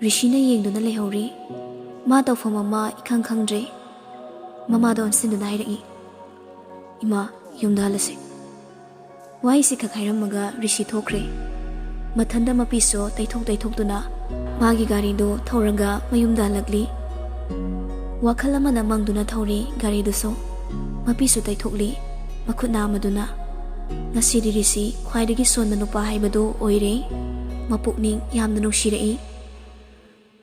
ꯔꯤꯁꯤꯅ ꯌꯦꯡꯗꯨꯅ ꯂꯩꯍꯧꯔꯤ ꯃꯥ ꯇꯧꯐꯝ ꯑꯃ ꯏꯈꯪ ꯈꯪꯗ꯭ꯔꯦ ꯃꯃꯥꯗ ꯑꯣꯟꯁꯤꯟꯗꯨꯅ ꯍꯥꯏꯔꯛꯏ ꯏꯃꯥ ꯌꯨꯝꯗ ꯍꯜꯂꯁꯤ ꯋꯥꯍꯩꯁꯤ ꯈꯛ ꯍꯥꯏꯔꯝꯃꯒ ꯔꯤꯁꯤ ꯊꯣꯛꯈ꯭ꯔꯦ ꯃꯊꯟꯗ ꯃꯄꯤꯁꯨ ꯇꯩꯊꯣꯛꯇꯨꯅ ꯃꯥꯒꯤ ꯒꯥꯔꯤꯗꯨ ꯊꯧꯔꯒ ꯃꯌꯨꯝꯗ ꯍꯜꯂꯛꯂꯤ ꯋꯥꯈꯜ ꯑꯃꯅ ꯃꯪꯗꯨꯅ ꯊꯧꯔꯤ ꯒꯥꯔꯤꯗꯨꯁꯨ ꯃꯄꯤꯁꯨ ꯇꯩꯊꯣꯛꯂꯤ ꯃꯈꯨꯠ ꯅꯥꯝꯃꯗꯨꯅ ꯉꯁꯤꯗꯤ ꯔꯤꯁꯤ ꯈ꯭ꯋꯥꯏꯗꯒꯤ ꯁꯣꯟꯕ ꯅꯨꯄꯥ ꯍꯥꯏꯕꯗꯨ ꯑꯣꯏꯔꯦ ꯃꯄꯨꯛꯅꯤꯡ ꯌꯥꯝꯅ ꯅꯨꯡꯁꯤꯔꯛꯏ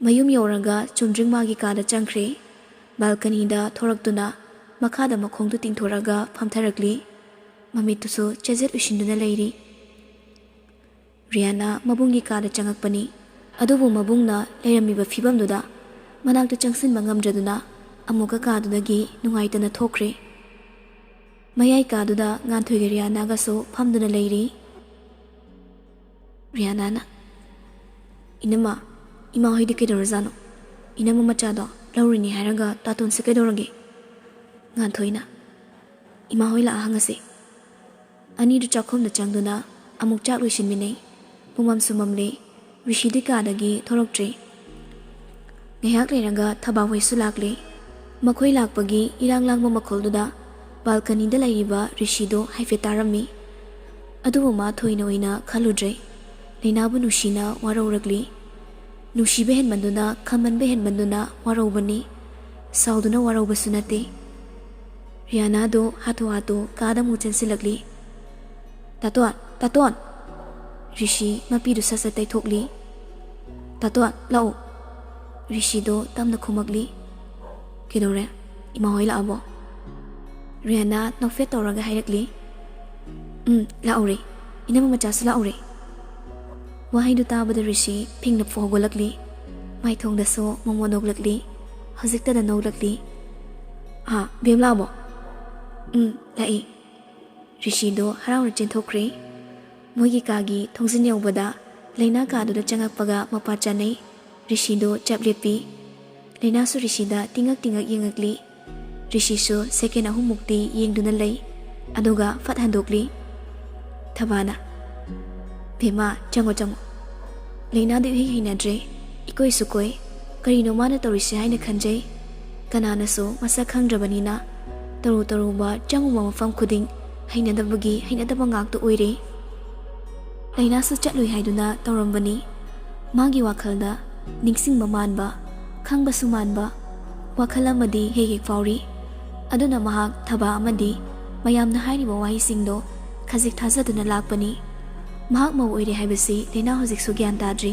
ꯃꯌꯨꯝ ꯌꯧꯔꯒ ꯆꯨꯝꯗ꯭ꯔꯤꯡ ꯃꯥꯒꯤ ꯀꯥꯗ ꯆꯪꯈ꯭ꯔꯦ ꯕꯥꯜꯀꯅꯤꯗ ꯊꯣꯔꯛꯇꯨꯅ ꯃꯈꯥꯗ ꯃꯈꯣꯡꯗꯨ ꯇꯤꯡꯊꯣꯔꯒ ꯐꯝꯊꯔꯛꯂꯤ ꯃꯃꯤꯠꯇꯨꯁꯨ ꯆꯦꯖꯦꯠ ꯎꯏꯁꯤꯟꯗꯨꯅ ꯂꯩꯔꯤ ꯔꯤꯌꯥꯅ ꯃꯕꯨꯡꯒꯤ ꯀꯥꯗ ꯆꯪꯉꯛꯄꯅꯤ ꯑꯗꯨꯕꯨ ꯃꯕꯨꯡꯅ ꯂꯩꯔꯝꯃꯤꯕ ꯐꯤꯕꯝꯗꯨꯗ ꯃꯅꯥꯛꯇ ꯆꯪꯁꯤꯟꯕ ꯉꯝꯗ꯭ꯔꯗꯨꯅ ꯑꯃꯨꯛꯀ ꯀꯥꯗꯨꯗꯒꯤ ꯅꯨꯡꯉꯥꯏꯇꯅ ꯊꯣꯛꯈ꯭ꯔꯦ ꯃꯌꯥꯏ ꯀꯥꯗꯨꯗ ꯉꯥꯟꯊꯣꯏꯒ ꯔꯤꯌꯥꯅꯥꯒꯁꯨ ꯐꯝꯗꯨꯅ ꯂꯩꯔꯤ ꯔꯤꯌꯥꯅꯥꯅ ꯏꯅꯝꯃ ꯏꯃꯥ ꯍꯣꯏꯗꯤ ꯀꯩꯗꯧꯔꯖꯥꯠꯅꯣ ꯏꯅꯝꯃ ꯃꯆꯥꯗꯣ ꯂꯧꯔꯤꯅꯤ ꯍꯥꯏꯔꯒ ꯇꯥꯇꯣꯟꯁꯦ ꯀꯩꯗꯧꯔꯒꯦ ꯉꯥꯟꯊꯣꯏꯅ ꯏꯃꯥ ꯍꯣꯏ ꯂꯥꯛꯑ ꯍꯪꯉꯁꯤ ꯑꯅꯤꯗꯨ ꯆꯥꯛꯈꯨꯝꯗ ꯆꯪꯗꯨꯅ ꯑꯃꯨꯛ ꯆꯥꯛ ꯂꯣꯏꯁꯤꯟꯃꯤꯟꯅꯩ ꯄꯨꯡꯃꯝꯁꯨ ꯃꯝꯂꯦ ꯔꯤꯁꯤꯗꯤ ꯀꯥꯗꯒꯤ ꯊꯣꯔꯛꯇ꯭ꯔꯤ ꯉꯥꯏꯍꯥꯛ ꯂꯩꯔꯒ ꯊꯕꯥ ꯍꯣꯏꯁꯨ ꯂꯥꯛꯂꯦ ꯃꯈꯣꯏ ꯂꯥꯛꯄꯒꯤ ꯏꯔꯥꯡ ꯂꯥꯡꯕ ꯃꯈꯣꯜꯗꯨꯗ ꯕꯥꯜꯀꯅꯤꯗ ꯂꯩꯔꯤꯕ ꯔꯤꯁꯤꯗꯣ ꯍꯥꯏꯐꯦꯠ ꯇꯥꯔꯝꯃꯤ ꯑꯗꯨꯕꯨ ꯃꯥ ꯊꯣꯏꯅ ꯑꯣꯏꯅ ꯈꯜꯂꯨꯗ꯭ꯔꯦ ꯂꯩꯅꯥꯕꯨ ꯅꯨꯡꯁꯤꯅ ꯋꯥꯔꯧꯔꯛꯂꯤ ꯅꯨꯡꯁꯤꯕ ꯍꯦꯟꯃꯟꯗꯨꯅ ꯈꯝꯃꯟꯕ ꯍꯦꯟꯃꯟꯗꯨꯅ ꯋꯥꯔꯧꯕꯅꯤ ꯁꯥꯎꯗꯨꯅ ꯋꯥꯔꯧꯕꯁꯨ ꯅꯠꯇꯦ ꯔꯤꯌꯥꯅꯥꯗꯣ ꯍꯥꯊꯨ ꯀꯥꯗ ꯑꯃꯨꯛ ꯆꯦꯟꯁꯤꯜꯂꯛꯂꯤ ꯇꯥꯇꯣꯟ ꯔꯤꯁꯤ ꯃꯄꯤꯗꯨ ꯁꯠ ꯇꯩꯊꯣꯛꯂꯤ ꯇꯥꯇꯣꯟ ꯂꯥꯛꯎ ꯔꯤꯁꯤꯗꯣ ꯇꯞꯅ ꯈꯨꯝꯃꯛꯂꯤ ꯀꯩꯗꯧꯔꯦ ꯏꯃꯥ ꯍꯣꯏ ꯂꯥꯛꯑꯕꯣ ꯔꯤꯌꯥꯅꯥ ꯅꯣꯛꯐꯦꯠ ꯇꯧꯔꯒ ꯍꯥꯏꯔꯛꯂꯤ ꯂꯥꯛꯎꯔꯦ ꯏꯅꯝꯃ ꯃꯆꯥꯁꯨ ꯂꯥꯛꯎꯔꯦ ꯋꯥꯍꯩꯗꯨ ꯇꯥꯕꯗ ꯔꯤꯁꯤ ꯐꯤꯡꯅ ꯍꯧꯒꯠꯂꯛꯂꯤ ꯃꯥꯏꯊꯣꯡꯗꯁꯨ ꯃꯣꯃꯣꯟ ꯅꯣꯛꯂꯛꯂꯤ ꯍꯧꯖꯤꯛꯇꯗ ꯅꯧꯂꯛꯂꯤ ꯕꯦꯝ ꯂꯥꯛꯑꯕꯣ ꯂꯥꯛꯏ ꯔꯤꯁꯤꯗꯣ ꯍꯔꯥꯎꯅ ꯆꯦꯟꯊꯣꯛꯈ꯭ꯔꯦ ꯃꯣꯏꯒꯤ ꯀꯥꯒꯤ ꯊꯣꯡꯖꯤꯟ ꯌꯧꯕꯗ ꯂꯩꯅꯥ ꯀꯥꯗꯨꯗ ꯆꯪꯉꯛꯄꯒ ꯃꯄꯥ ꯆꯥꯅꯩ ꯔꯤꯁꯤꯗꯣ ꯆꯞ ꯂꯦꯞꯄꯤ ꯂꯩꯅꯥꯁꯨ ꯔꯤꯁꯤꯗ ꯇꯤꯡꯉꯛ ꯌꯦꯡꯉꯛꯂꯤ ꯔꯤꯁꯤꯁꯨ ꯁꯦꯀꯦꯟ 3 ꯌꯦꯡꯗꯨꯅ ꯂꯩ ꯑꯗꯨꯒ ꯐꯠ ꯍꯟꯗꯣꯛꯂꯤ ꯊꯕꯥꯅ ꯚꯦꯃꯥ ꯆꯪꯉꯣ ꯂꯩꯅꯥꯗꯤ ꯏꯍꯩ ꯍꯩꯅꯗ꯭ꯔꯦ ꯏꯀꯣꯏꯁꯨ ꯀꯣꯏ ꯀꯔꯤꯅꯣ ꯃꯥꯅ ꯇꯧꯔꯤꯁꯦ ꯍꯥꯏꯅ ꯈꯟꯖꯩ ꯀꯅꯥꯅꯁꯨ ꯃꯁꯛ ꯈꯪꯗ꯭ꯔꯕꯅꯤꯅ ꯇꯔꯨꯕ ꯆꯪꯉꯨꯕ ꯃꯐꯝ ꯈꯨꯗꯤꯡ ꯍꯩꯅꯗꯕ ꯉꯥꯛꯇ ꯑꯣꯏꯔꯦ ꯂꯩꯅꯥꯁꯨ ꯆꯠꯂꯣꯏ ꯍꯥꯏꯗꯨꯅ ꯇꯧꯔꯝꯕꯅꯤ ꯃꯥꯒꯤ ꯋꯥꯈꯜꯗ ꯅꯤꯡꯁꯤꯡꯕ ꯃꯥꯟꯕ ꯈꯪꯕꯁꯨ ꯃꯥꯟꯕ ꯋꯥꯈꯜ ꯑꯃꯗꯤ ꯍꯦꯛ ꯐꯥꯎꯔꯤ ꯑꯗꯨꯅ ꯃꯍꯥꯛ ꯊꯕꯥ ꯑꯃꯗꯤ ꯃꯌꯥꯝꯅ ꯍꯥꯏꯔꯤꯕ ꯋꯥꯍꯩꯁꯤꯡꯗꯣ ꯈꯖꯤꯛ ꯊꯥꯖꯗꯨꯅ ꯂꯥꯛꯄꯅꯤ ꯃꯍꯥꯛ ꯃꯧ ꯑꯣꯏꯔꯦ ꯍꯥꯏꯕꯁꯤ ꯂꯩꯅꯥ ꯍꯧꯖꯤꯛꯁꯨ ꯒ꯭ꯌꯥꯟ ꯇꯥꯗ꯭ꯔꯤ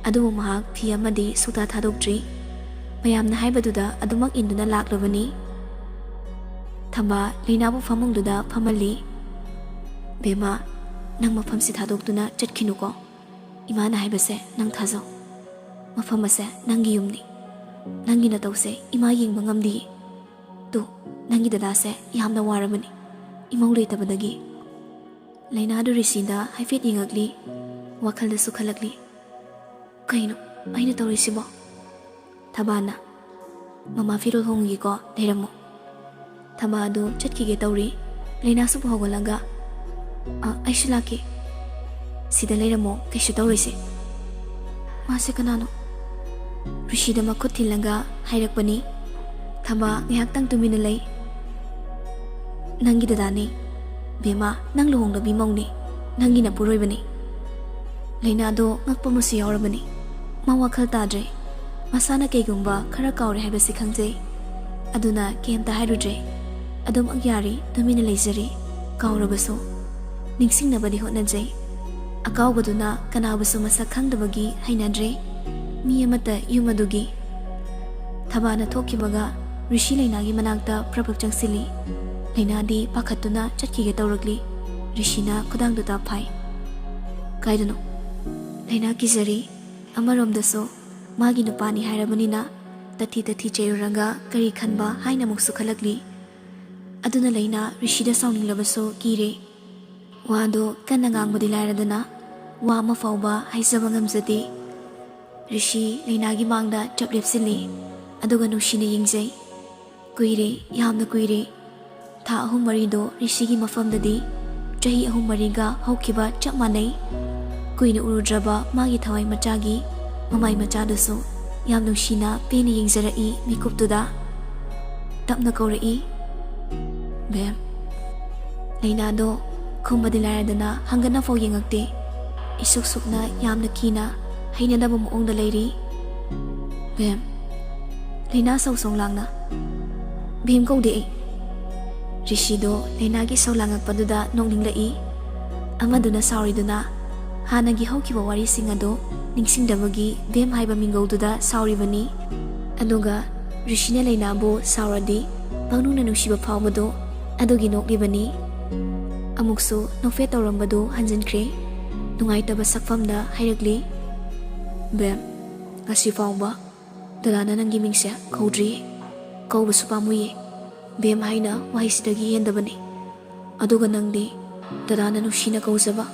ꯑꯗꯨꯕꯨ ꯃꯍꯥꯛ ꯐꯤ ꯑꯃꯗꯤ ꯁꯨꯛꯊꯥ ꯊꯥꯗꯣꯛꯇ꯭ꯔꯤ ꯃꯌꯥꯝꯅ ꯍꯥꯏꯕꯗꯨꯗ ꯑꯗꯨꯃꯛ ꯏꯟꯗꯨꯅ ꯂꯥꯛꯂꯕꯅꯤ ꯊꯕꯥ ꯂꯩꯅꯥꯕꯨ ꯐꯃꯨꯡꯗꯨꯗ ꯐꯝꯍꯜꯂꯤ ꯕꯦꯃꯥ ꯅꯪ ꯃꯐꯝꯁꯤ ꯊꯥꯗꯣꯛꯇꯨꯅ ꯆꯠꯈꯤꯅꯨꯀꯣ ꯏꯃꯥꯅ ꯍꯥꯏꯕꯁꯦ ꯅꯪ ꯊꯥꯖꯧ ꯃꯐꯝ ꯑꯁꯦ ꯅꯪꯒꯤ ꯌꯨꯝꯅꯤ ꯅꯪꯒꯤ ꯅꯇꯧꯁꯦ ꯏꯃꯥ ꯌꯦꯡꯕ ꯉꯝꯗꯦ ꯅꯪꯒꯤ ꯗꯗꯥꯁꯦ ꯌꯥꯝꯅ ꯋꯥꯔꯕꯅꯤ ꯏꯃꯧ ꯂꯩꯇꯕꯗꯒꯤ ꯂꯩꯅꯥꯗꯨ ꯔꯤꯁꯤꯗ ꯍꯥꯏꯐꯦꯠ ꯌꯦꯡꯉꯛꯂꯤ ꯋꯥꯈꯜꯗꯁꯨ ꯈꯜꯂꯛꯂꯤ ꯀꯩꯅꯣ ꯑꯩꯅ ꯇꯧꯔꯤꯁꯤꯕꯣ ꯊꯕꯥꯅ ꯃꯃꯥ ꯐꯤꯔꯣꯜ ꯍꯣꯡꯉꯤꯀꯣ ꯂꯩꯔꯝꯃꯣ ꯊꯕꯥ ꯑꯗꯨ ꯆꯠꯈꯤꯒꯦ ꯇꯧꯔꯤ ꯂꯩꯅꯥꯁꯨ ꯍꯧꯒꯠꯂꯒ ꯑꯩꯁꯨ ꯂꯥꯛꯀꯦ ꯁꯤꯗ ꯂꯩꯔꯝꯃꯣ ꯀꯩꯁꯨ ꯇꯧꯔꯣꯏꯁꯦ ꯃꯥꯁꯦ ꯀꯅꯥꯅꯣ ꯔꯤꯁꯤꯗ ꯃꯈꯨꯠ ꯊꯤꯜꯂꯒ ꯍꯥꯏꯔꯛꯄꯅꯤ ꯊꯕꯥ ꯉꯥꯏꯍꯥꯛꯇꯪ ꯇꯨꯃꯤꯟꯅ ꯂꯩ ꯅꯪꯒꯤ ꯗꯗꯥꯅꯤ ꯕꯦꯃꯥ ꯅꯪ ꯂꯨꯍꯣꯡꯗꯕꯤ ꯃꯧꯅꯤ ꯅꯪꯒꯤ ꯅꯄꯨꯔꯣꯏꯕꯅꯤ ꯂꯩꯅꯥꯗꯣ ꯉꯛꯄ ꯑꯃꯁꯨ ꯌꯥꯎꯔꯕꯅꯤ ꯃꯥ ꯋꯥꯈꯜ ꯇꯥꯗ꯭ꯔꯦ ꯃꯁꯥꯅ ꯀꯩꯒꯨꯝꯕ ꯈꯔ ꯀꯥꯎꯔꯦ ꯍꯥꯏꯕꯁꯤ ꯈꯪꯖꯩ ꯑꯗꯨꯅ ꯀꯩꯝꯇ ꯍꯥꯏꯔꯨꯗ꯭ꯔꯦ ꯑꯗꯨꯃꯛ ꯌꯥꯔꯤ ꯇꯨꯃꯤꯟꯅ ꯂꯩꯖꯔꯤ ꯀꯥꯎꯔꯕꯁꯨ ꯅꯤꯡꯁꯤꯡꯅꯕꯗꯤ ꯍꯣꯠꯅꯖꯩ ꯑꯀꯥꯎꯕꯗꯨꯅ ꯀꯅꯥꯕꯨꯁꯨ ꯃꯁꯛ ꯈꯪꯗꯕꯒꯤ ꯍꯩꯅꯗ꯭ꯔꯦ ꯃꯤ ꯑꯃꯠꯇ ꯌꯨꯝ ꯑꯗꯨꯒꯤ ꯊꯕꯥꯅ ꯊꯣꯛꯈꯤꯕꯒ ꯔꯤꯁꯤ ꯂꯩꯅꯥꯒꯤ ꯃꯅꯥꯛꯇ ꯄ꯭ꯔꯕꯛ ꯆꯪꯁꯤꯜꯂꯤ ꯂꯩꯅꯥꯗꯤ ꯄꯥꯈꯠꯇꯨꯅ ꯆꯠꯈꯤꯒꯦ ꯇꯧꯔꯛꯂꯤ ꯔꯤꯁꯤꯅ ꯈꯨꯗꯥꯡꯗꯨꯗ ꯐꯥꯏ ꯀꯥꯏꯗꯅꯣ ꯂꯩꯅꯥ ꯀꯤꯖꯔꯤ ꯑꯃꯔꯣꯝꯗꯁꯨ ꯃꯥꯒꯤ ꯅꯨꯄꯥꯅꯤ ꯍꯥꯏꯔꯕꯅꯤꯅ ꯇꯊꯤ ꯆꯩꯔꯨꯔꯒ ꯀꯔꯤ ꯈꯟꯕ ꯍꯥꯏꯅ ꯑꯃꯨꯛꯁꯨ ꯈꯜꯂꯛꯂꯤ ꯑꯗꯨꯅ ꯂꯩꯅꯥ ꯔꯤꯁꯤꯗ ꯁꯥꯎꯅꯤꯡꯂꯕꯁꯨ ꯀꯤꯔꯦ ꯋꯥꯗꯣ ꯀꯟꯅ ꯉꯥꯡꯕꯗꯤ ꯂꯥꯏꯔꯗꯅ ꯋꯥ ꯑꯃ ꯐꯥꯎꯕ ꯍꯥꯏꯖꯕ ꯉꯝꯖꯗꯦ ꯔꯤꯁꯤ ꯂꯩꯅꯥꯒꯤ ꯃꯥꯡꯗ ꯆꯞ ꯂꯦꯞꯁꯤꯜꯂꯤ ꯑꯗꯨꯒ ꯅꯨꯡꯁꯤꯅ ꯌꯦꯡꯖꯩ ꯀꯨꯏꯔꯦ ꯌꯥꯝꯅ ꯀꯨꯏꯔꯦ ꯊꯥ 3-4ꯗꯣ ꯔꯤꯁꯤꯒꯤ ꯃꯐꯝꯗꯗꯤ ꯆꯍꯤ 3-4ꯒ ꯍꯧꯈꯤꯕ ꯆꯞ ꯃꯥꯟꯅꯩ ꯀꯨꯏꯅ ꯎꯔꯨꯗ꯭ꯔꯕ ꯃꯥꯒꯤ ꯊꯋꯥꯏ ꯃꯆꯥꯒꯤ Mamai machadusу yam nungshina pena yengzarai mikuptuda. Tapna kaurai. Bem. Lainado khumba dilaradana hangana fo yengakte. Isuk sukna yamna kina hainadaba muongda leiri. Bem. Laina sausong langna. Bim kau de. Rishido lainagi saulangakpaduda nonglingla amaduna sauriduna hanagi haukiba wari singado ningsingdabagi bem haiba mingaududa sauribani aduga rishina lainabo sauradi pangnuna nungsiba phawbado adugi noklibani amuksu nofet tawrambado hanjinkre nungaitaba sakfamda hairakli bem ngasi phawba dadana nangi mingse kaudri kaubasu pamuye bem haina wahisidagi hendabani aduga nangdi dadana nushina kauzaba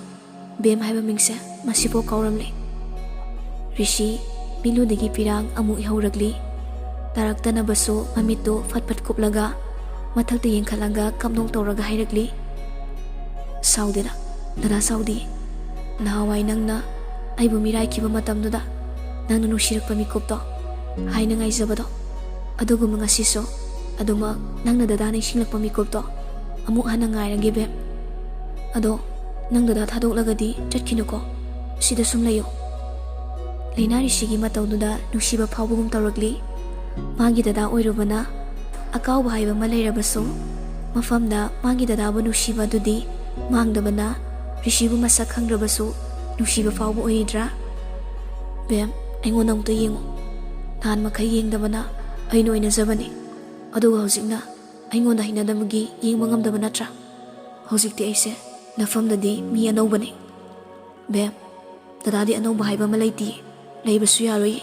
bem haiba mingse masipo kauramle rishi miludagi pirang amu ihoragli taraktana baso mamito fatpat kuplaga mathakta yengkhalaga kamnong tawraga hairagli saudira dada saudi nahawai nangna aibu mirai kiba matamduda nangna nushirakpa mikupto haina ngaijabado aduguma ngasiso aduma nangna dada ningsinglakpa mikupto amu hana ngairage bem ado nang dada thadoklagadi chatkinuko sida sum layo laina rishigi matawduda nushiba phawbugum tawrakli magi dada oirubana akaw bhaiba malairabaso mafamda magi dada bu nushiba dudi mangdabana rishibu masak khangrabaso nushiba phawbu oidra bem aingon amta yengo tan makai yengdabana aino ina zabani aduga hojikna aingon hinadamagi yengba ngamdabana tra hojikti aise nafamdadi mi anobani bem dadadi anoba haiba malaiti leibasu yaroi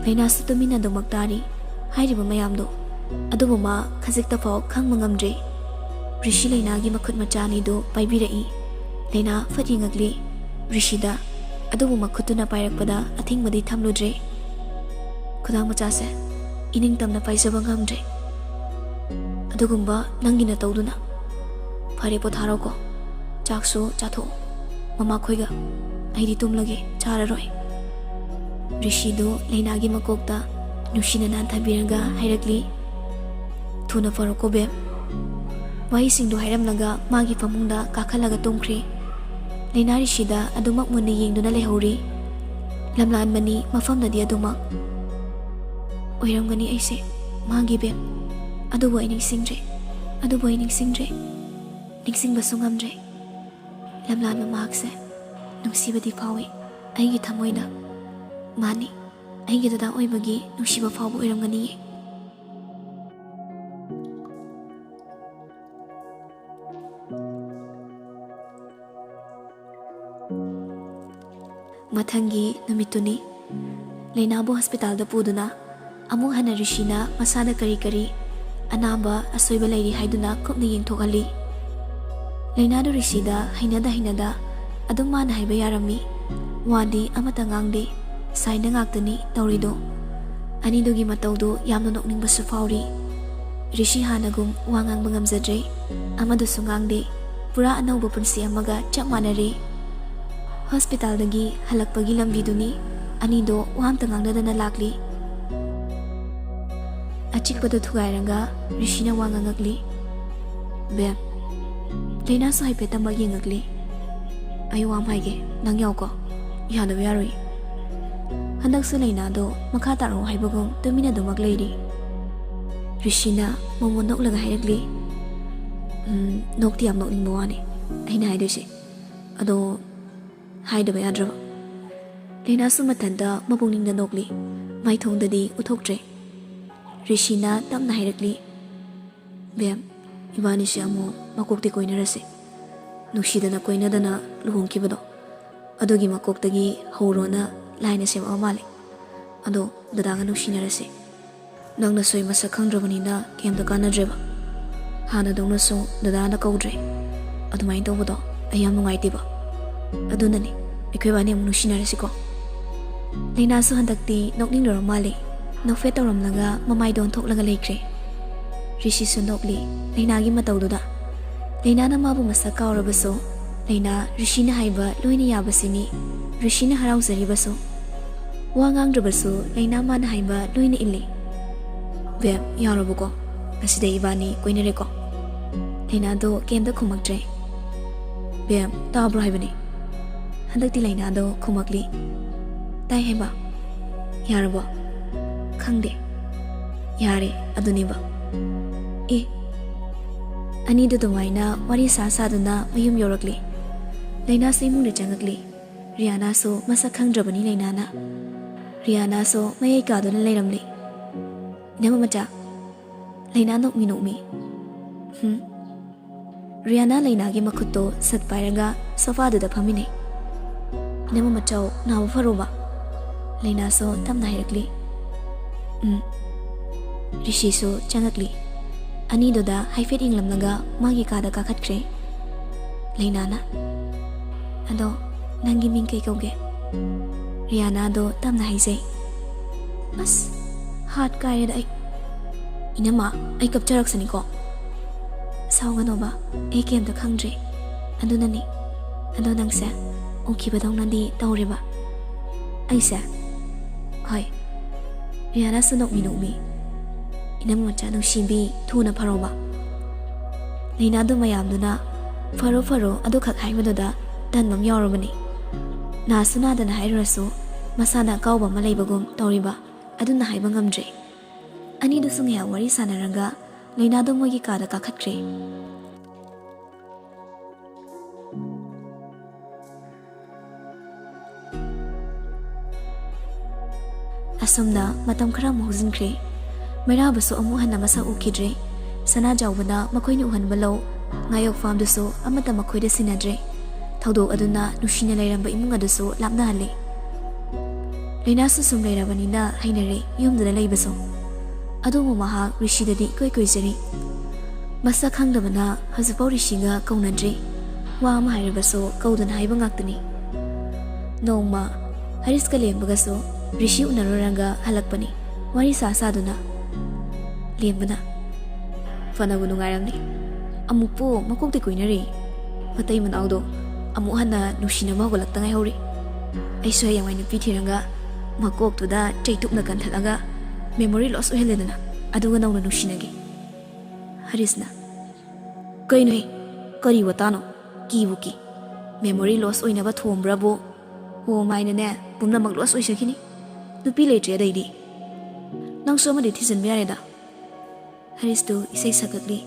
laina sutumina domaktari hairiba mayamdo adubu ma khajikta phaw khangma ngamdre rishi lainagi makhut machani do paibirai laina fatingakli rishida adubu makhutuna pairakpada athingmadi thamludre khudang machase ining tamna paisaba ngamdre adugumba nangina tawduna fare potharo ko chakso chatho mama khoiga aidi tumlage chararoi rishido lainagi makokta nushina nan thabiraga hairakli thuna faroko be wai singdo hairamlaga magi pamungda kakhalaga tumkhre laina rishida adumak munni yengduna lehori lamlan mani mafamnadi adumak oiramgani aise magi be adubo ining singre ningsingbasu ngamdre lamlan mamakse nungsibadi phawi aigi thamoina mani aigi dada oibagi nungsiba phawbu oiramgani mathangi namituni lainabo hospital da puduna amu hana rishina masada kari anaba asoiba lairi haiduna kopna yengthogali lainado rishida hinada adum mana haiba yarami wadi amata ngangde saina ngaktani tawrido anidogi matawdo yamna nokningbasu phawri rishi hanagum wangang bangamjadre amadu sungangde pura anauba punsi amaga chap manare hospital dagi halakpagi lambiduni anido wamta ngangdana lakli achikpada thugairanga rishina wangangakli bem laina so haipeta magi ngakli ayu wam haige nang yawko yada yaroi handak su laina do makha taro haibagum tumina do magleiri rishina momo noklaga hairakli nokti am nokning bawani aina haidese ado haidaba yadraba laina su matanda mabungning nokli maithongdadi uthoktre rishina tamna hairakli bem ibani shamu makokti koinarase nushidana koinadana luhongkibado adogi makoktagi horona laina sem amale ado dadaga nushinarase nangna soi masa khangdrabanina kemda kanadreba hana dongna so dadana kaudre adumain tawbodo ayam nungaiteba adunani ekwebani am nushinarase ko laina su handakti nokning normale nofet tawramlaga mamai don thoklaga leikre rishi sunokli lainagi matawduda lainana mabu masa kaurabaso laina rishina haiba loina yabasini rishina harauzaribaso Wa ngangdrabasu laina mana haiba loina illi. Bem yarabuko. Asida ibani koinareko. Laina do kemda khumaktre. Bem tabro haibani. Handakti laina do khumakli. Tai haiba. Yarabo. Khangde. Yare aduniba. Ani do domaina wari sa duna mayum yorakli. Laina se imung de jangakli. Riana so masa khangdrabani laina na. Riana so mayai ka duna lairamli. Nama macha. Laina nokmi. Riana laina gi makutto sat pairaga sofa da phamine. Nama machao nawa faroba. Laina so tamna hirakli. Rishi so changakli. Ani doda haifet inglamnaga magi kada kakhatkre. Laina na. Ado nangi ming kai kauge. Riana do tamna haise. As heart kaya da ai. Inama ai kapcharak sani ko. Saungano ba ai kem da khangdre. Ado nani. Ado nangsa oki badong nandi tawre ba. Ai sa. Hai. Riana sunok minumi. Inam macha nung shibi thuna pharoba. Laina do mayamduna faro ado khak haibadada danmam yaurabani. Na suna dana hairasu masana kauba malaibagum tawriba aduna haiba ngamdre. Ani do sungya wari sanaranga laina do mogi kada kakhatre. Asumna matam khara mohjinkre. Merabasu amu hanna masa ukidre. Sana jawbana makoini uhanba law. Ngayok famdusu amata makoida sinadre. Thawdok aduna nushina lairamba imung adusu lapna hale. Laina su sum lairabanina hainare yumdana laibasu. Adumu maha rishidadi koi jari. Masa khangdabana hazipau rishiga kaunadre. Wa ama hairabasu kaudana haiba ngaktani. Nongma hariska lembagasu rishi unaruranga halakpani. Wari sa-saduna. Lembana. Fanabu nungairamni. Amukpo makokte koinari. Matay manawdo. Amu hana nushina mahugolakta ngai hori. Aiso hayamay nupi thiranga makok tuda chaituk na kanthalaga memory loss oheledana aduga nawna nushinagi. Harisna. Kaino he kari watano kibuki. Memory loss oinaba thombrabo. Ho maina ne pumnamak loss oisakini. Nupi leitre daidi. Nang so madi thisan biareda. Haristu isai sakakli.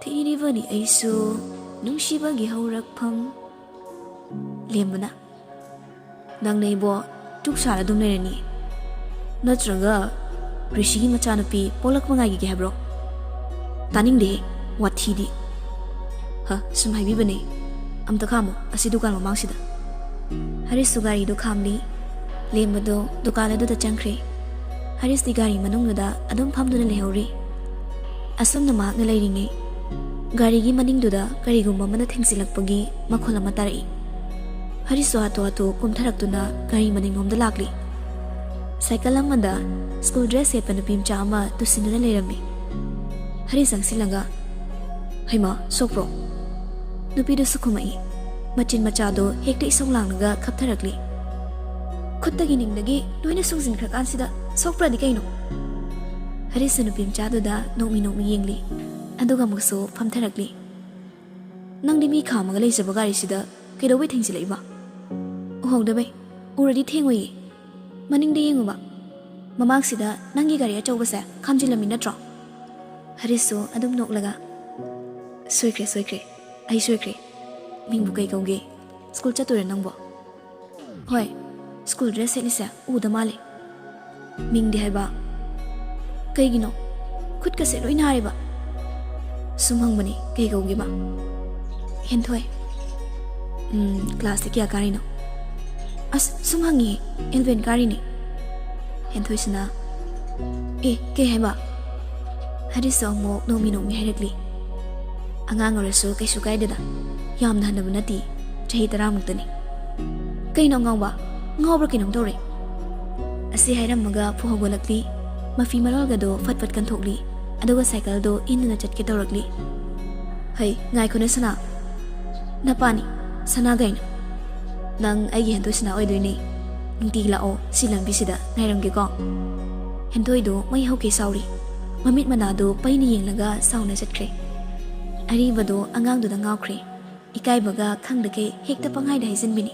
Thirivani aisu nungsibagi haurakpham. Lembana. Nang neibo tuksara dum lerani. Natraga rishigi machanupi polak mangai gi habro. Taning de wathidi. Ha sumhai bibane. Amta khamo asi dukan mamangsida. Haristu gari do khamli. Lembado dukana do ta changkre. Haris di gari manungda adum phamduna lehori. Asumna mahakna leiringe. Gari gi maningduda karigumba mana thengsilakpagi makhol ama tarai. Harisu hatu kumtharaktuna gari maningomda lakli. Cycle amada school dress sepa nupimcha ama tusinuna leirami. Haris angsilaga. Haima sokro. Nupidu sukumai. Machin machado hekta isong langnaga khaptharakli. Khuttagi ningdagi loina sungsin khrakan sokpra di kaino. Harisu nupimchaduda nokmi yengli. Aduga mukso phamtharakli. Nangdi mi khamaga leijaba gari sida kaidobai thengsilaiba. Uhongdabai uradi thengoi. Maningda yenguba. Mamangsida nangi gari achawbase khamjilami natro. Harisu adum noklaga. Soikre. Ai soikre. Mingbu kai kauge. School chature nangbo. Hoi. School dress selisa uda male. Mingdi haiba. Kaigino. Khut ka se loina hariba. Sumhangbani kai kauge ba. Henthoi. Class kya karino. As sumhangi elven karini. Henthoi sina. Ke haiba. Harisu mo nomi hairakli. Angang orasu kaisu kaidada. Yamna hanabu nati chahi taramuktani. Kaino ngawba. Ngawbra kinong tore. Asi hairamaga puhogolakli. Mafi marolgado fatpat kanthokli. Aduga cycle do inna chatke tawrakli. Hai ngai khone sana. Napani sana gain. Nang aigi hento sana oidoini. ꯅꯨꯡꯇꯤ ꯂꯥꯛꯑꯣ ꯁꯤ ꯂꯝꯕꯤꯁꯤꯗ ꯉꯥꯏꯔꯝꯒꯦꯀꯣ ꯍꯦꯟꯊꯣꯏꯗꯣ ꯃꯩ ꯍꯧꯒꯦ ꯁꯥꯎꯔꯤ ꯃꯃꯤꯠ ꯃꯅꯥꯗꯣ ꯄꯩꯅ ꯌꯦꯡꯂꯒ ꯁꯥꯎꯅ ꯆꯠꯈ꯭ꯔꯦ ꯑꯔꯤꯕꯗꯣ ꯑꯉꯥꯡꯗꯨꯗ ꯉꯥꯎꯈ꯭ꯔꯦ ꯏꯀꯥꯏꯕꯒ ꯈꯪꯗꯈꯩ ꯍꯦꯛꯇ ꯄꯪꯍꯥꯏꯗ ꯍꯥꯏꯖꯤꯟꯕꯤꯅꯤ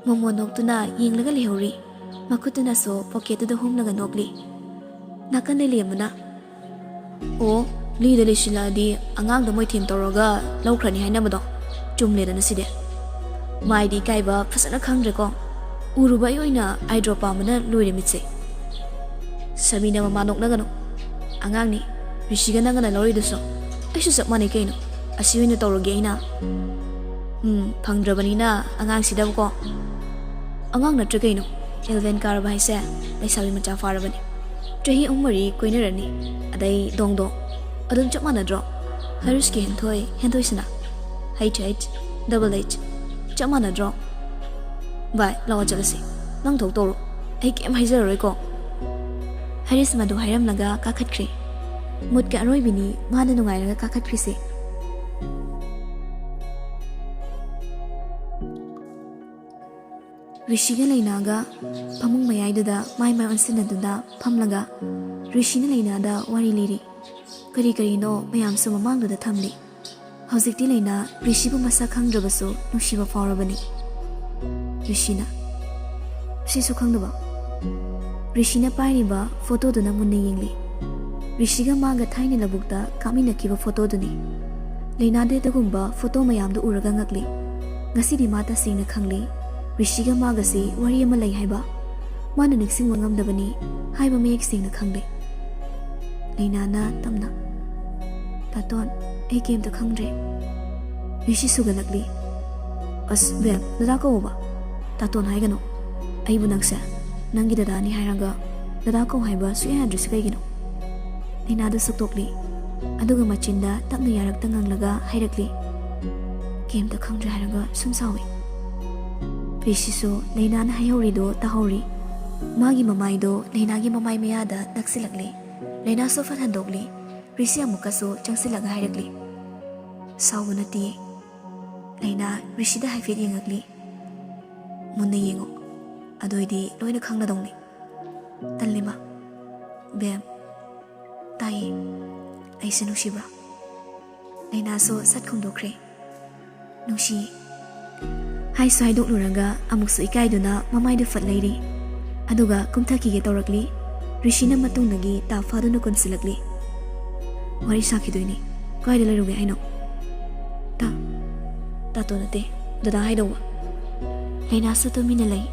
ꯃꯣꯃꯣ ꯅꯣꯛꯇꯨꯅ ꯌꯦꯡꯂꯒ ꯂꯩꯍꯧꯔꯤ ꯃꯈꯨꯠꯇꯨꯅꯁꯨ ꯄꯣꯀꯦꯠꯇꯨꯗ ꯍꯨꯝꯂꯒ ꯅꯣꯛꯂꯤ ꯅꯥꯀꯟꯗ ꯂꯦꯝꯕꯅ ꯑꯣ ꯂꯤꯗ ꯂꯩꯁꯤꯜꯂꯛꯑꯗꯤ ꯑꯉꯥꯡꯗ ꯃꯣꯏꯊꯦꯝ ꯇꯧꯔꯒ ꯂꯧꯈ꯭ꯔꯅꯤ ꯍꯥꯏꯅꯕꯗꯣ ꯆꯨꯝꯂꯦꯗꯅ ꯁꯤꯗꯤ ꯃꯥꯏꯗꯤ ꯏꯀꯥꯏꯕ ꯐꯖꯅ ꯈꯪꯗ꯭ꯔꯦꯀꯣ ꯎꯔꯨꯕ ꯑꯩ ꯑꯣꯏꯅ ꯑꯥꯏꯗ꯭ꯔꯣꯞ ꯄꯥꯝꯕꯅ ꯂꯣꯏꯔꯦ ꯃꯤꯠꯁꯦ ꯁꯃꯤꯅ ꯃꯃꯥ ꯅꯣꯛꯅꯒꯅꯨ ꯑꯉꯥꯡꯅꯤ ꯔꯤꯁꯤꯒ ꯅꯪꯒꯅ ꯂꯧꯔꯤꯗꯨꯁꯨ ꯑꯩꯁꯨ ꯆꯞ ꯃꯥꯟꯅꯩ ꯀꯩꯅꯣ ꯑꯁꯤ ꯑꯣꯏꯅ ꯇꯧꯔꯒꯦ ꯑꯩꯅ ꯐꯪꯗ꯭ꯔꯕꯅꯤꯅ ꯑꯉꯥꯡꯁꯤꯗꯕꯀꯣ ꯑꯉꯥꯡ ꯅꯠꯇ꯭ꯔ ꯀꯩꯅꯣ 11 ꯀꯥꯔꯕ ꯍꯥꯏꯁꯦ ꯂꯩꯁꯥꯕꯤꯃꯆꯥ ꯐꯥꯔꯕꯅꯤ ꯆꯍꯤ 3-4 ꯀꯣꯏꯅꯔꯅꯤ ꯑꯗꯩ ꯗꯣꯡꯗꯣꯡ ꯑꯗꯨꯝ ꯆꯞ ꯃꯥꯟꯅꯗ꯭ꯔꯣ ꯍꯔꯤꯁꯀꯤ ꯍꯦꯟꯊꯣꯏꯁꯤꯅ H double H ꯆꯞ ꯃꯥꯟꯅꯗ꯭ꯔꯣ ꯚꯥꯏ ꯂꯥꯛꯑꯣ ꯆꯠꯂꯁꯤ ꯅꯪ ꯊꯣꯛ ꯇꯧꯔꯣ ꯑꯩ ꯀꯩꯝ ꯍꯥꯏꯖꯔꯔꯣꯏꯀꯣ ꯍꯔꯤꯁ ꯃꯗꯨ ꯍꯥꯏꯔꯝꯂꯒ ꯀꯥꯈꯠꯈ꯭ꯔꯦ ꯃꯨꯠꯀ ꯑꯔꯣꯏꯕꯤꯅꯤ ꯃꯥꯅ ꯅꯨꯡꯉꯥꯏꯔꯒ ꯀꯥꯈꯠꯈ꯭ꯔꯤꯁꯦ ꯔꯤꯁꯤꯒ ꯂꯩꯅꯥꯒ ꯐꯃꯨꯡ ꯃꯌꯥꯏꯗꯨꯗ ꯃꯥꯏ ꯑꯣꯟꯁꯤꯟꯅꯗꯨꯅ ꯐꯝꯂꯒ ꯔꯤꯁꯤꯅ ꯂꯩꯅꯥꯗ ꯋꯥꯔꯤ ꯂꯤꯔꯤ ꯀꯔꯤ ꯀꯔꯤꯅꯣ ꯃꯌꯥꯝꯁꯨ ꯃꯃꯥꯡꯗꯨꯗ ꯊꯝꯂꯤ ꯍꯧꯖꯤꯛꯇꯤ ꯂꯩꯅꯥ ꯔꯤꯁꯤꯕꯨ ꯃꯁꯛ ꯈꯪꯗ꯭ꯔꯕꯁꯨ ꯅꯨꯡꯁꯤꯕ ꯐꯥꯎꯔꯕꯅꯤ ꯔꯤꯁꯤꯅ ꯁꯤꯁꯨ ꯈꯪꯗꯕ ꯔꯤꯁꯤꯅ ꯄꯥꯏꯔꯤꯕ ꯐꯣꯇꯣꯗꯨꯅ ꯃꯨꯟꯅ ꯌꯦꯡꯂꯤ ꯔꯤꯁꯤꯒ ꯃꯥꯒ ꯊꯥꯏꯅ ꯂꯧꯕꯨꯛꯇ ꯀꯥꯞꯃꯤꯟꯅꯈꯤꯕ ꯐꯣꯇꯣꯗꯨꯅꯤ ꯂꯩꯅꯥꯗꯤ ꯑꯗꯨꯒꯨꯝꯕ ꯐꯣꯇꯣ ꯃꯌꯥꯝꯗꯨ ꯎꯔꯒ ꯉꯛꯂꯤ ꯉꯁꯤꯗꯤ ꯃꯥ ꯇꯁꯦꯡꯅ ꯈꯪꯂꯤ ꯔꯤꯁꯤꯒ ꯃꯥꯒꯁꯤ ꯋꯥꯔꯤ ꯑꯃ ꯂꯩ ꯍꯥꯏꯕ ꯃꯥꯅ ꯅꯤꯡꯁꯤꯡꯕ ꯉꯝꯗꯕꯅꯤ ꯍꯥꯏꯕ ꯃꯌꯦꯛ ꯁꯦꯡꯅ ꯈꯪꯂꯦ ꯂꯩꯅꯥꯅ ꯇꯞꯅ ꯇꯥꯇꯣꯟ ꯑꯩ ꯀꯩꯝꯇ ꯈꯪꯗ꯭ꯔꯦ ꯔꯤꯁꯤ ꯁꯨꯒꯠꯂꯛꯂꯤ ꯑꯁ ꯕꯦꯝ ꯗꯗꯥ ꯀꯧꯕ ꯇꯥꯇꯣꯟ ꯍꯥꯏꯒꯅꯨ ꯑꯩꯕꯨ ꯅꯪꯁꯦ ꯅꯪꯒꯤ ꯗꯗꯥꯅꯤ ꯍꯥꯏꯔꯒ ꯗꯗꯥ ꯀꯧ ꯍꯥꯏꯕ ꯁꯨꯛꯌꯥ ꯌꯥꯗ꯭ꯔꯤꯁꯤ ꯀꯩꯒꯤꯅꯣ ꯂꯩꯅꯥꯗ ꯁꯨꯛꯇꯣꯛꯂꯤ ꯑꯗꯨꯒ ꯃꯆꯤꯟꯗ ꯇꯞꯅ ꯌꯥꯔꯛꯇ ꯉꯪꯂꯒ ꯍꯥꯏꯔꯛꯂꯤ ꯀꯩꯝꯇ ꯈꯪꯗ꯭ꯔꯦ ꯍꯥꯏꯔꯒ ꯁꯨꯝ ꯁꯥꯎꯏ ꯔꯤꯁꯤꯁꯨ ꯂꯩꯅꯥꯅ ꯍꯥꯏꯍꯧꯔꯤꯗꯣ ꯇꯥꯍꯧꯔꯤ ꯃꯥꯒꯤ ꯃꯃꯥꯏꯗꯣ ꯂꯩꯅꯥꯒꯤ ꯃꯃꯥꯏ ꯃꯌꯥꯗ ꯅꯛꯁꯤꯜꯂꯛꯂꯤ ꯂꯩꯅꯥꯁꯨ ꯐꯠ ꯍꯟꯗꯣꯛꯂꯤ ꯔꯤꯁꯤ ꯑꯃꯨꯛꯀꯁꯨ ꯆꯪꯁꯤꯜꯂꯒ ꯍꯥꯏꯔꯛꯂꯤ ꯁꯥꯎꯕ ꯅꯠꯇꯦ ꯂꯩꯅꯥ ꯔꯤꯁꯤꯗ ꯍꯥꯏꯐꯦꯠ ꯌꯦꯡꯉꯛꯂꯤ ꯃꯨꯟꯅ ꯌꯦꯡꯉꯣ ꯑꯗꯨꯏꯗꯤ ꯂꯣꯏꯅ ꯈꯪꯂꯗꯧꯅꯤ ꯇꯜꯂꯤꯃ ꯕꯦꯝ ꯇꯥꯏꯌꯦ ꯑꯩꯁꯦ ꯅꯨꯡꯁꯤꯕ꯭ꯔꯥ ꯂꯩꯅꯥꯁꯨ ꯁꯠ ꯈꯨꯝꯗꯣꯛꯈ꯭ꯔꯦ ꯅꯨꯡꯁꯤ ꯍꯥꯏꯁꯨ ꯍꯥꯏꯗꯣꯛꯂꯨꯔꯒ ꯑꯃꯨꯛꯁꯨ ꯏꯀꯥꯏꯗꯨꯅ ꯃꯃꯥꯏꯗꯨ ꯐꯠ ꯂꯩꯔꯤ ꯑꯗꯨꯒ ꯀꯨꯝꯊꯈꯤꯒꯦ ꯇꯧꯔꯛꯂꯤ ꯔꯤꯁꯤꯅ ꯃꯇꯨꯡꯗꯒꯤ ꯇꯥꯞ ꯐꯥꯗꯨꯅ ꯀꯨꯟꯁꯤꯜꯂꯛꯂꯤ ꯋꯥꯔꯤ ꯁꯥꯈꯤꯗꯣꯏꯅꯤ ꯀꯥꯏꯗ ꯂꯩꯔꯨꯒꯦ ꯍꯥꯏꯅꯣ ꯇꯥꯇꯣ ꯅꯠꯇꯦ ꯗꯗꯥ ꯍꯥꯏꯗꯧꯕ ꯂꯩꯅꯥꯁꯨ ꯇꯨꯃꯤꯟꯅ ꯂꯩ